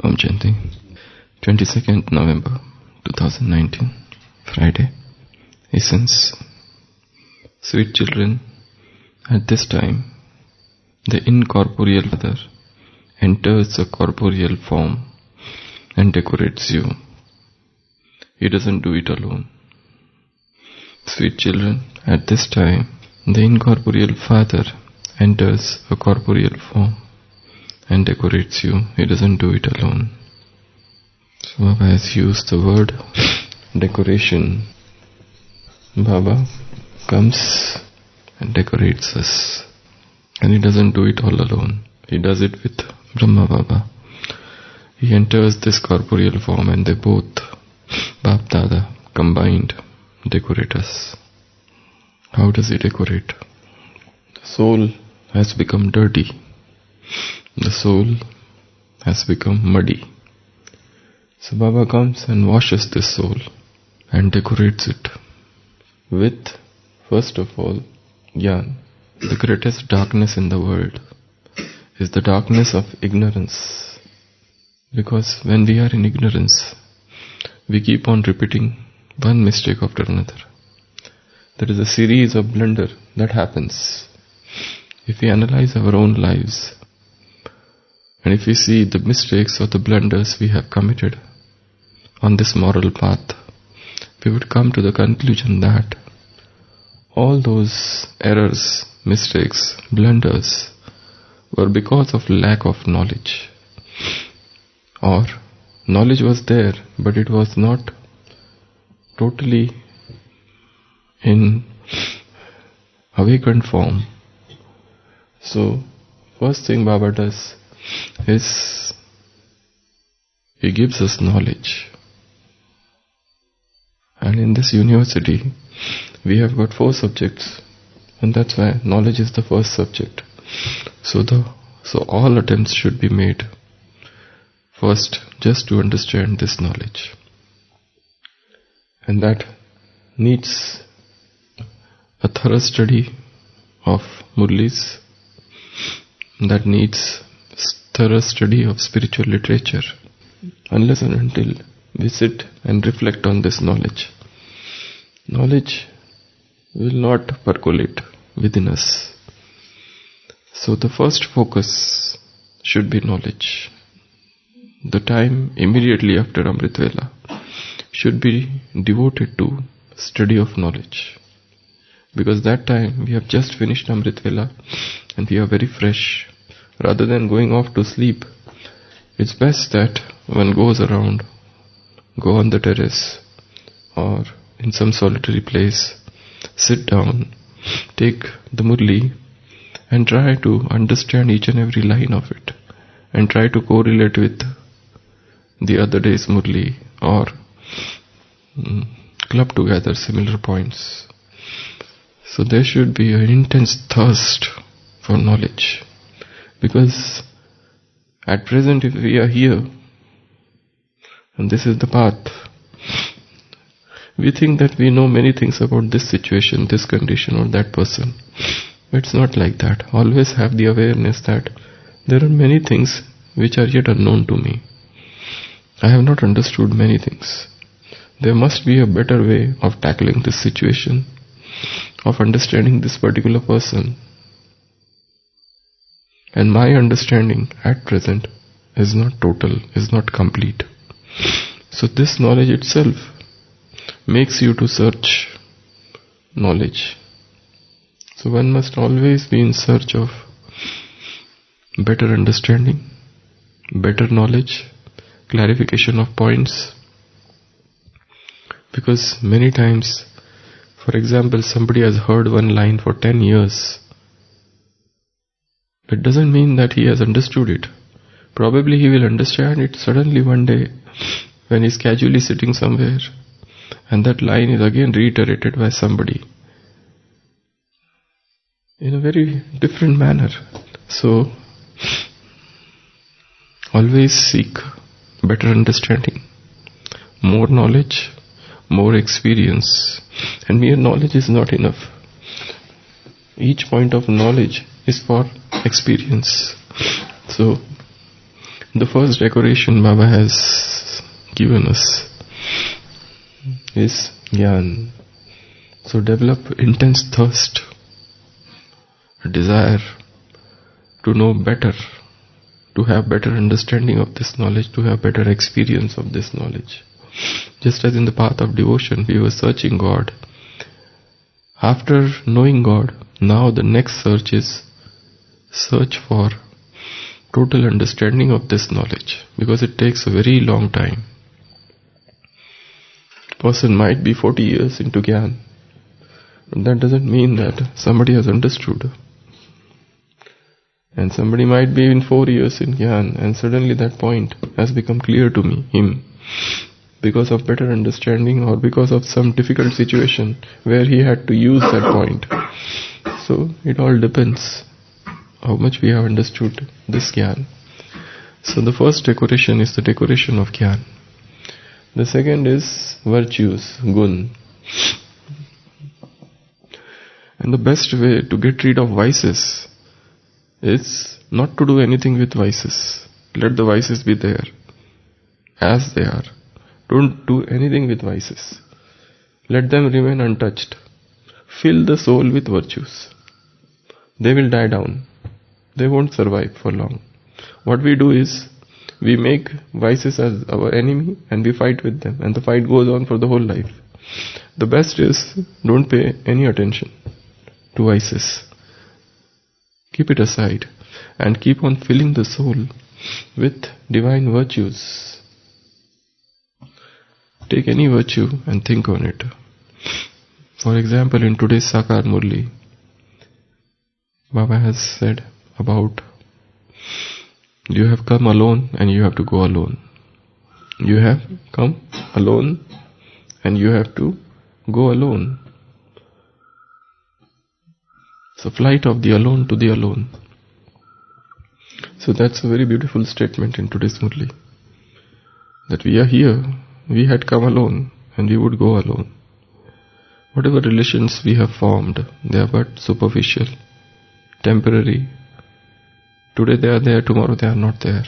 Om Shanti. 22nd November 2019, Friday. Essence. Sweet children, at this time, the Incorporeal Father enters a corporeal form and decorates you. He doesn't do it alone. Sweet children, at this time, the Incorporeal Father enters a corporeal form and decorates you. He doesn't do it alone. So Baba has used the word decoration. Baba comes and decorates us. And he doesn't do it all alone. He does it with Brahma Baba. He enters this corporeal form and they both, Bap Dada, combined, decorate us. How does he decorate? The soul has become dirty. The soul has become muddy. So Baba comes and washes this soul and decorates it with, first of all, Gyan. The greatest darkness in the world is the darkness of ignorance. Because when we are in ignorance, we keep on repeating one mistake after another. There is a series of blunder that happens. If we analyze our own lives, and if we see the mistakes or the blunders we have committed on this moral path, we would come to the conclusion that all those errors, mistakes, blunders were because of lack of knowledge. Or knowledge was there, but it was not totally in awakened form. So, first thing Baba does is he gives us knowledge. And in this university, we have got 4 subjects, and that's why knowledge is the first subject. So all attempts should be made first just to understand this knowledge. And that needs a thorough study of Murlis, that needs thorough study of spiritual literature, unless and until we sit and reflect on this knowledge. Knowledge will not percolate within us. So the first focus should be knowledge. The time immediately after Amrit Vela should be devoted to study of knowledge. Because that time we have just finished Amrit Vela and we are very fresh. Rather than going off to sleep, it's best that one goes around, go on the terrace or in some solitary place, sit down, take the Murli and try to understand each and every line of it and try to correlate with the other day's Murli or club together similar points. So there should be an intense thirst for knowledge. Because at present if we are here, and this is the path, we think that we know many things about this situation, this condition or that person. It's not like that. Always have the awareness that there are many things which are yet unknown to me. I have not understood many things. There must be a better way of tackling this situation, of understanding this particular person. And my understanding at present is not total, is not complete. So this knowledge itself makes you to search knowledge. So one must always be in search of better understanding, better knowledge, clarification of points. Because many times, for example, somebody has heard one line for 10 years. It doesn't mean that he has understood it. Probably he will understand it suddenly one day when he is casually sitting somewhere and that line is again reiterated by somebody in a very different manner. So, always seek better understanding, more knowledge, more experience. And mere knowledge is not enough. Each point of knowledge is for experience. So, The first decoration Baba has given us is Gyan. So develop intense thirst, a desire to know better, to have better understanding of this knowledge, to have better experience of this knowledge. Just as in the path of devotion, we were searching God. After knowing God, now the next search is search for total understanding of this knowledge, because it takes a very long time. A person might be 40 years into Gyan, but that doesn't mean that somebody has understood. And somebody might be in 4 years in Gyan, and suddenly that point has become clear to him, because of better understanding or because of some difficult situation where he had to use that point. So it all depends how much we have understood this Gyan. So the first decoration is the decoration of Gyan. The second is virtues, gun. And the best way to get rid of vices is not to do anything with vices. Let the vices be there, as they are. Don't do anything with vices. Let them remain untouched. Fill the soul with virtues. They will die down. They won't survive for long. What we do is, we make vices as our enemy and we fight with them, and the fight goes on for the whole life. The best is, don't pay any attention to vices. Keep it aside and keep on filling the soul with divine virtues. Take any virtue and think on it. For example, in today's Sakar Murli, Baba has said about you have come alone and you have to go alone. You have come alone and you have to go alone. It's a flight of the alone to the alone. So that's a very beautiful statement in today's Murli. That we are here, we had come alone and we would go alone. Whatever relations we have formed, they are but superficial, temporary. Today they are there, tomorrow they are not there.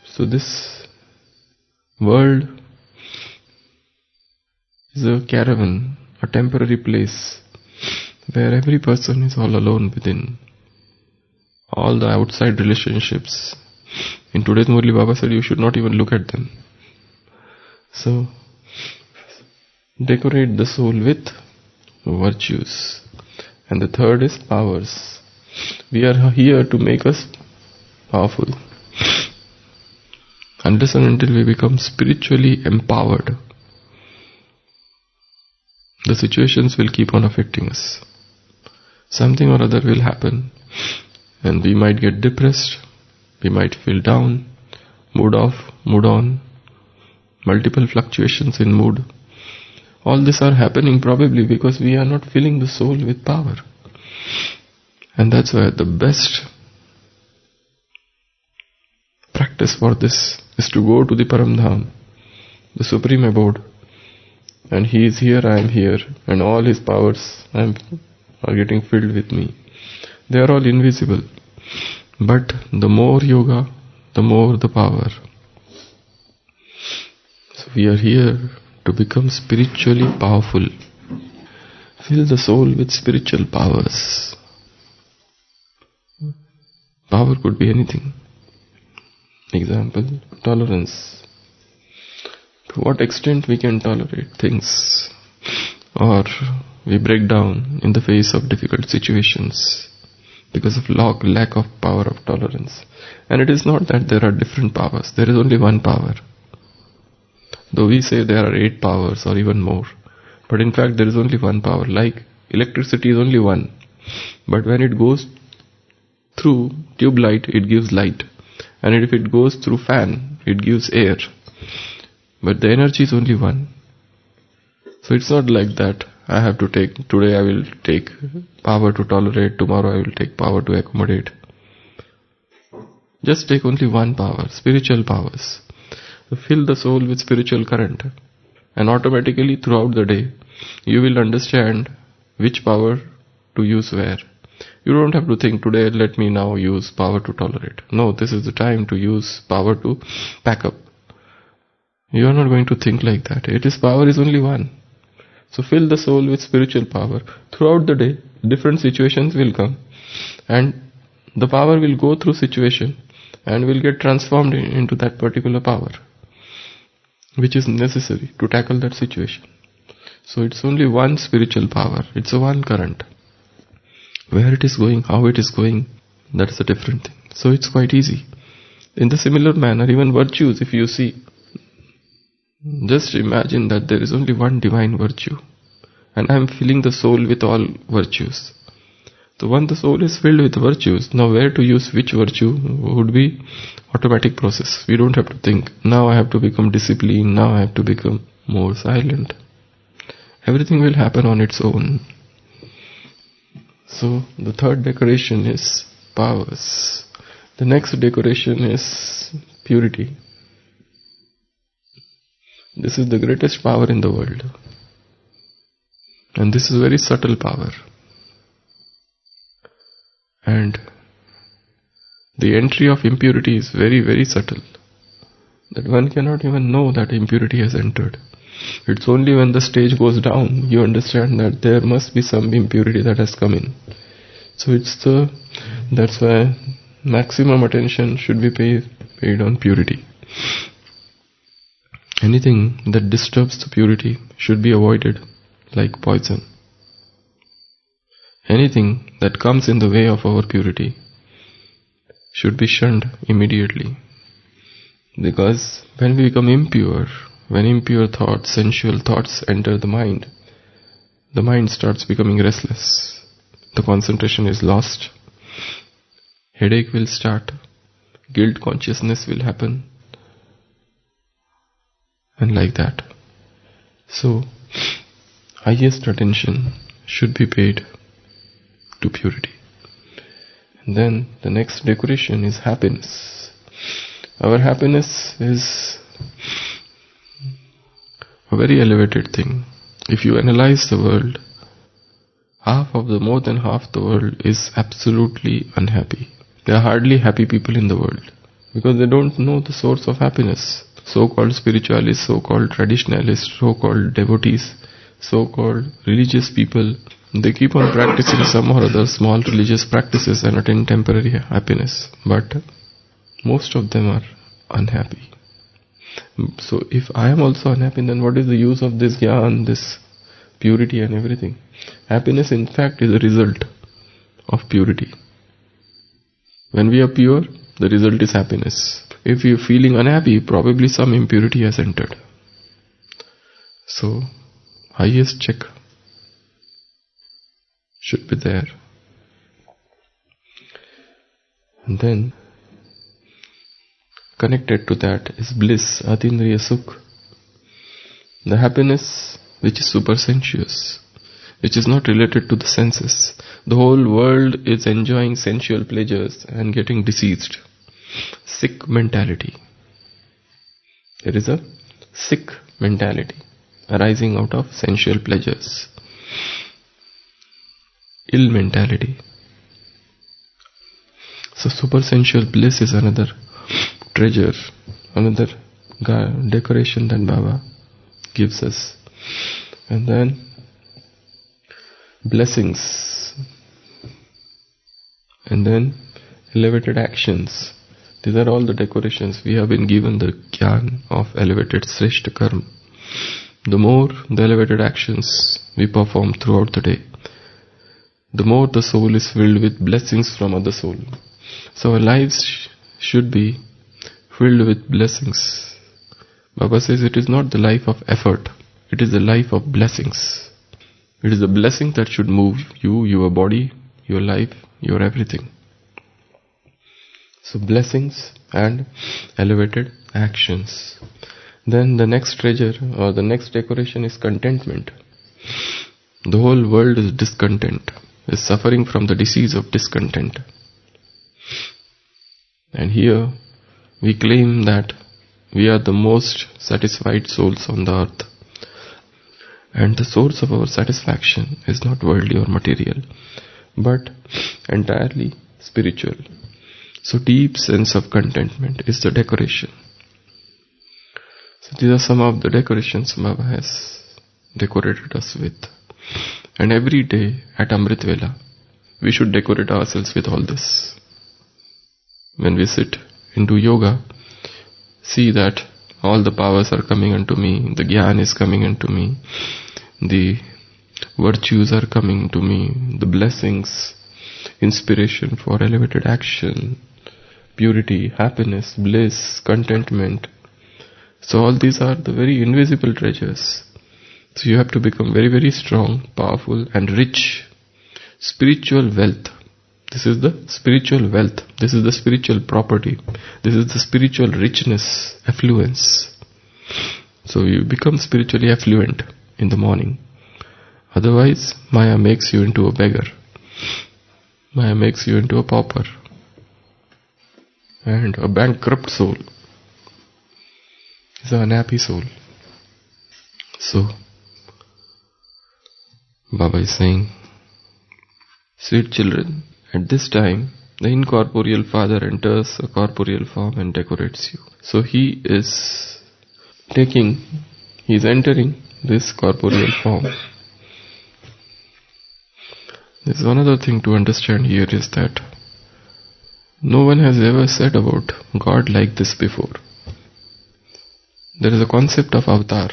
So this world is a caravan, a temporary place where every person is all alone within. All the outside relationships. In today's Murli, Baba said you should not even look at them. So, decorate the soul with virtues. And the third is powers. We are here to make us powerful. Unless and until we become spiritually empowered, the situations will keep on affecting us. Something or other will happen, and we might get depressed, we might feel down, mood off, mood on, multiple fluctuations in mood. All these are happening probably because we are not filling the soul with power. And that's why the best practice for this is to go to the Paramdham, the Supreme Abode. And He is here, I am here, and all His powers are getting filled with me. They are all invisible. But the more yoga, the more the power. So we are here to become spiritually powerful. Fill the soul with spiritual powers. Power could be anything. Example, tolerance. To what extent we can tolerate things, or we break down in the face of difficult situations because of lack of power of tolerance. And it is not that there are different powers, there is only one power. Though we say there are 8 powers or even more, but in fact there is only one power. Like electricity is only one, but when it goes through tube light, it gives light, and if it goes through fan, it gives air. But the energy is only one. So it's not like that I have to take, today I will take power to tolerate, tomorrow I will take power to accommodate. Just take only one power, spiritual powers. So fill the soul with spiritual current, and automatically throughout the day you will understand which power to use where. You don't have to think, today let me now use power to tolerate. No, this is the time to use power to pack up. You are not going to think like that. Power is only one. So fill the soul with spiritual power. Throughout the day, different situations will come, and the power will go through situation and will get transformed into that particular power, which is necessary to tackle that situation. So it's only one spiritual power. It's a one current. Where it is going, how it is going, that is a different thing. So it's quite easy. In the similar manner, even virtues, if you see, just imagine that there is only one divine virtue, and I am filling the soul with all virtues. So once the soul is filled with virtues, now where to use which virtue would be automatic process. We don't have to think, now I have to become disciplined, now I have to become more silent. Everything will happen on its own. So the third decoration is powers. The next decoration is purity. This is the greatest power in the world. And this is very subtle power. And the entry of impurity is very, very subtle. That one cannot even know that impurity has entered. It's only when the stage goes down, you understand that there must be some impurity that has come in. So that's why maximum attention should be paid on purity. Anything that disturbs the purity should be avoided, like poison. Anything that comes in the way of our purity should be shunned immediately. Because when we become impure, when impure thoughts, sensual thoughts enter the mind starts becoming restless. The concentration is lost. Headache will start. Guilt consciousness will happen. And like that. So, highest attention should be paid to purity. And then the next decoration is happiness. Our happiness is a very elevated thing. If you analyze the world, more than half the world is absolutely unhappy. There are hardly happy people in the world because they don't know the source of happiness. So-called spiritualists, so-called traditionalists, so-called devotees, so-called religious people, they keep on practicing some or other small religious practices and attain temporary happiness. But most of them are unhappy. So if I am also unhappy, then what is the use of this jnana, this purity and everything? Happiness in fact is a result of purity. When we are pure, the result is happiness. If you are feeling unhappy, probably some impurity has entered. So, highest check should be there. And then, connected to that is bliss, atindriya sukh. The happiness which is supersensuous, which is not related to the senses. The whole world is enjoying sensual pleasures and getting diseased. Sick mentality. There is a sick mentality arising out of sensual pleasures. Ill mentality. So supersensual bliss is another treasure, another decoration that Baba gives us. And then blessings. And then elevated actions. These are all the decorations. We have been given the jnana of elevated sreshta karma. The more the elevated actions we perform throughout the day, the more the soul is filled with blessings from other soul. So our lives should be filled with blessings. Baba says it is not the life of effort, it is the life of blessings. It is the blessing that should move you, your body, your life, your everything. So blessings and elevated actions. Then the next treasure or the next decoration is contentment. The whole world is discontent, is suffering from the disease of discontent. And here we claim that we are the most satisfied souls on the earth. And the source of our satisfaction is not worldly or material, but entirely spiritual. So deep sense of contentment is the decoration. So these are some of the decorations Baba has decorated us with. And every day at Amrit Vela, we should decorate ourselves with all this. When we sit into yoga, see that all the powers are coming unto me, the Gyan is coming unto me, the virtues are coming to me, the blessings, inspiration for elevated action, purity, happiness, bliss, contentment. So all these are the very invisible treasures. So you have to become very, very strong, powerful and rich. Spiritual wealth. This is the spiritual wealth. This is the spiritual property. This is the spiritual richness, affluence. So you become spiritually affluent in the morning. Otherwise, Maya makes you into a beggar. Maya makes you into a pauper. And a bankrupt soul is an unhappy soul. So, Baba is saying, sweet children, at this time, the Incorporeal Father enters a corporeal form and decorates you. So he is entering this corporeal form. There's one other thing to understand here is that no one has ever said about God like this before. There is a concept of avatar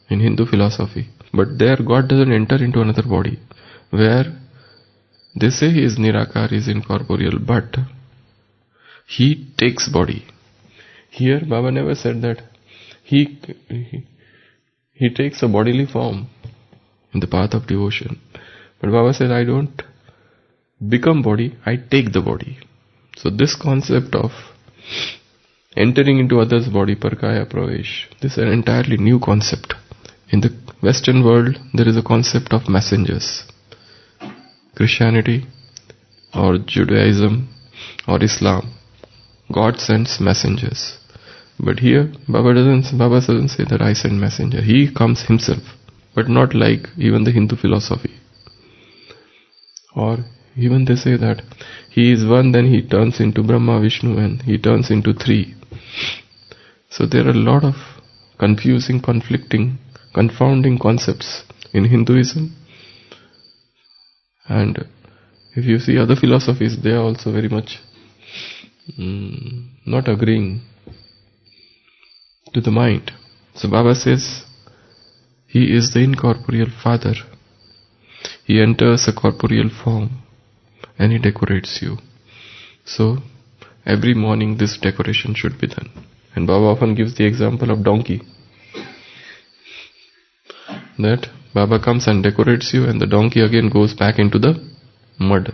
in Hindu philosophy, but there God doesn't enter into another body, where they say he is Nirakar, he is incorporeal, but he takes body. Here Baba never said that he takes a bodily form in the path of devotion. But Baba said, I don't become body, I take the body. So this concept of entering into others' body, Parkaya Pravesh, this is an entirely new concept. In the Western world, there is a concept of messengers. Christianity or Judaism or Islam, God sends messengers. But here, Baba doesn't say that I send messenger. He comes himself, but not like even the Hindu philosophy. Or even they say that he is one, then he turns into Brahma, Vishnu, and he turns into three. So there are a lot of confusing, conflicting, confounding concepts in Hinduism. And if you see other philosophies, they are also very much not agreeing to the mind. So Baba says, he is the Incorporeal Father. He enters a corporeal form and he decorates you. So every morning this decoration should be done. And Baba often gives the example of donkey. That Baba comes and decorates you and the donkey again goes back into the mud.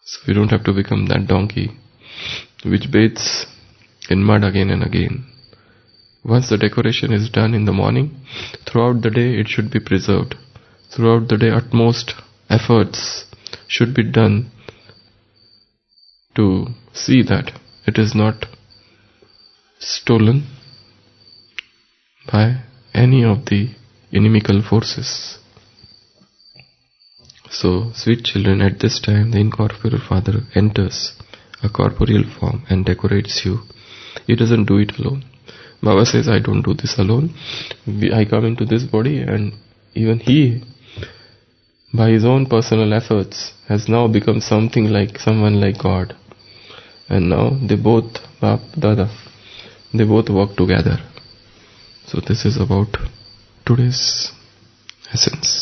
So you don't have to become that donkey which bathes in mud again and again. Once the decoration is done in the morning, throughout the day it should be preserved. Throughout the day, utmost efforts should be done to see that it is not stolen by any of the inimical forces. So, sweet children, at this time the Incorporeal Father enters a corporeal form and decorates you. He doesn't do it alone. Baba says, I don't do this alone. I come into this body, and even he, by his own personal efforts, has now become someone like God. And now they both, Bap, Dada, they both work together. So this is about today's essence.